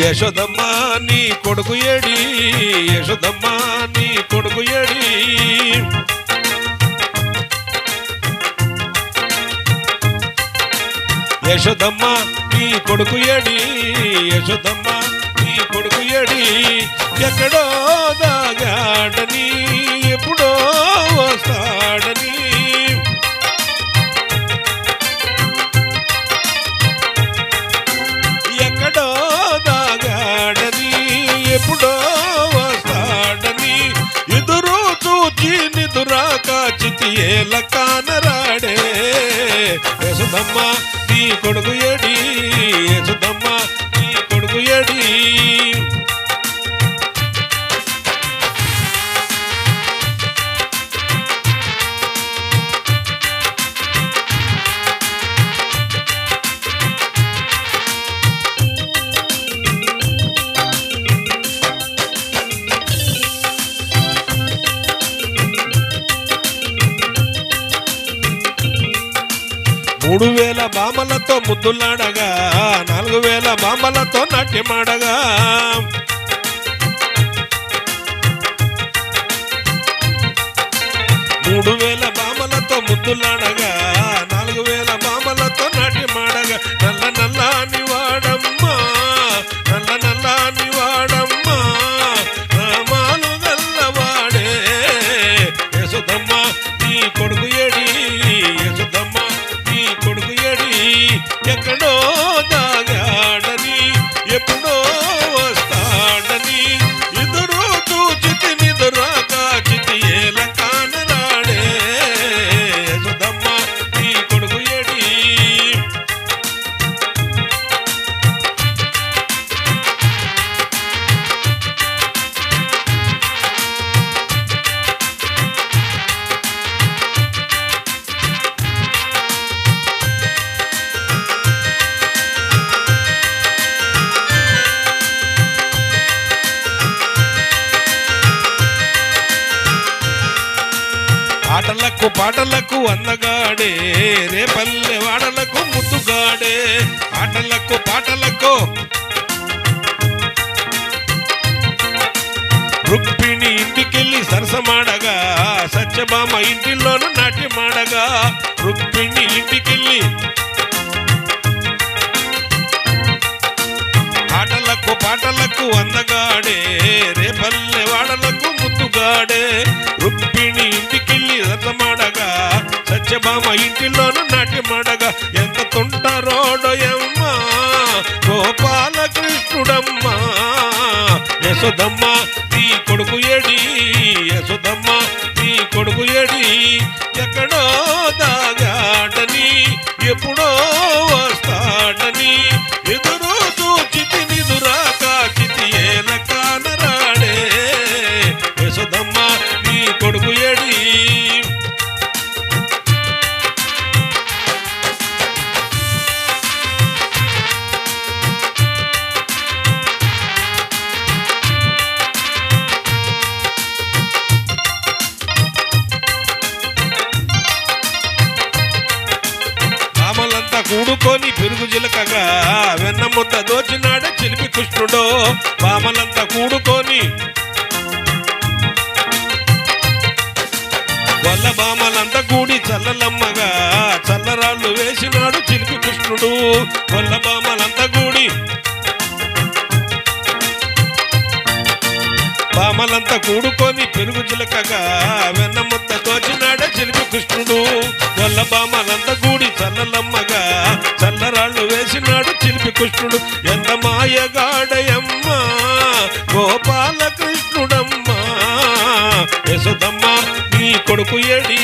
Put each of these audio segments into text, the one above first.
యశోదమ్మ నీ కొడుకు ఏడి, యశోదమ్మ నీ కొడుకు ఏడి. యశోదమ్మ నీ కొడుకు ఏడి, యశోదమ్మ నీ కొడుకు ఏడి. ఎక్కడో దాగాడని ఎప్పుడో వస్తాడని, ఎక్కడో దాగాడని ఎప్పుడో వస్తాడని. ఎదురు చూచి నిదురాక చితి ఏల కానరాడే. యశోదమ్మ నీ కొడుకు ఏడి, యశోదమ్మ నీ కొడుకు ఏడి. మూడు వేల బామలతో ముద్దులాడగా, 4000 బామలతో నాట్యమాడగా. మూడు వేల బామలతో ముద్దులాడగా, 4000 బామలతో నాట్యమాడగా. నల్ల నల్లాని వాడమ్మా, నల్ల నల్లాని వాడమ్మా, నామాలు గల్లవాడే. యశోదమ్మ నీ కొడుకు ఏడి, యశోదమ్మ నీ కొడుకు ఏడి. ఎక్కడో దాగాడని ఎప్పుడో వస్తాడని. ఎదురు చూచితి నిదురాక చితి ఏల కానరాడే. యశోదమ్మ నీ కొడుకు ఏడి. ఆటలకు పాటలకు అందగాడే, రేపల్లె వాడలకు ముద్దుగాడే. ఆటలకు పాటలకు రుక్మిణి ఇంటికెళ్ళి సరసమాడగా, సత్యభామ ఇంటిలోను నాట్యమాడగా. రుక్మిణి ఇంటికెళ్ళి ఆటలకు పాటలకు అందగాడే, రేపల్లె వాడలకు ముద్దుగాడే. రుక్మిణి ఇంటికెళ్ళి రథమాడగా, సత్యభామ ఇంటిలోను నాట్యమాడగా. ఎంత తుంటారోడయమ్మా గోపాలకృష్ణుడమ్మా. యశోదమ్మ నీ కొడుకు ఏడి, యశోదమ్మ నీ కొడుకు ఏడి. ఎక్కడో దాగాడని ఎప్పుడో వస్తాడని. ఎదురు చూచితి నిదురాక చితి ఏల కానరాడే. యశోదమ్మ నీ కొడుకు ఏడి. బామలంతా కూడుకొని పెరుగు జిలకగా, వెన్న ముద్ద దోచినాడే చిలిపి కృష్ణుడో. బామలంతా కూడుకొని వల్ల బామలంతా కూడి చల్లలమ్మగా, చల్లరాళ్ళు వేసినాడు చిలిపి కృష్ణుడు. వల్ల బామలంతా కూడి బామలంతా కూడుకొని పెరుగు జిలకగా, వెన్న ముద్ద దోచినాడే చిలిపి కృష్ణుడు. వల్ల బామలంతా కూడి చల్లలమ్మగా, చల్లరాళ్ళు వేసినాడు చిలిపి కృష్ణుడు. ఎంత మాయగాడయమ్మా గోపాలకృష్ణుడమ్మా. యశోదమ్మ నీ కొడుకు ఏడి,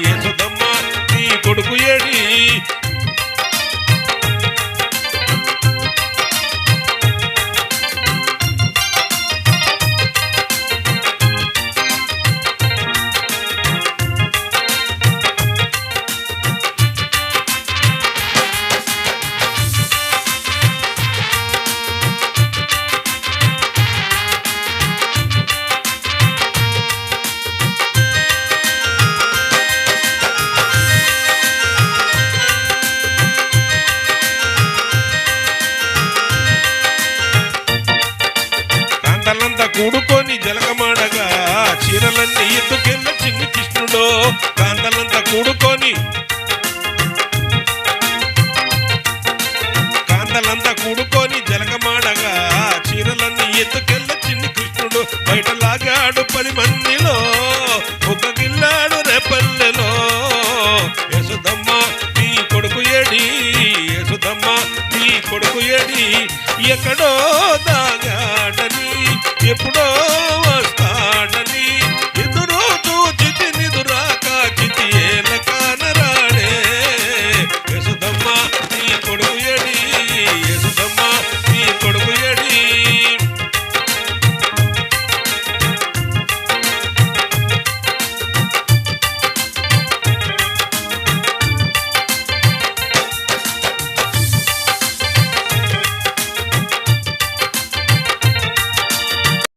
యశోదమ్మ నీ కొడుకు ఏడి. కూడుకొని జలగమాడగా చీరలన్నీ ఎత్తుకెళ్ళ చిన్ని కృష్ణుడు కాంతలంతా కూడుకొని జలగమాడగా చీరలన్నీ ఎత్తుకెళ్ళ చిన్ని కృష్ణుడు బయట లాగాడు 10 మందిలో ఒక గిల్లాడు రేపల్లెలో యశోదమ్మ నీ కొడుకు ఏడి యశోదమ్మ నీ కొడుకు ఏడి ఎక్కడో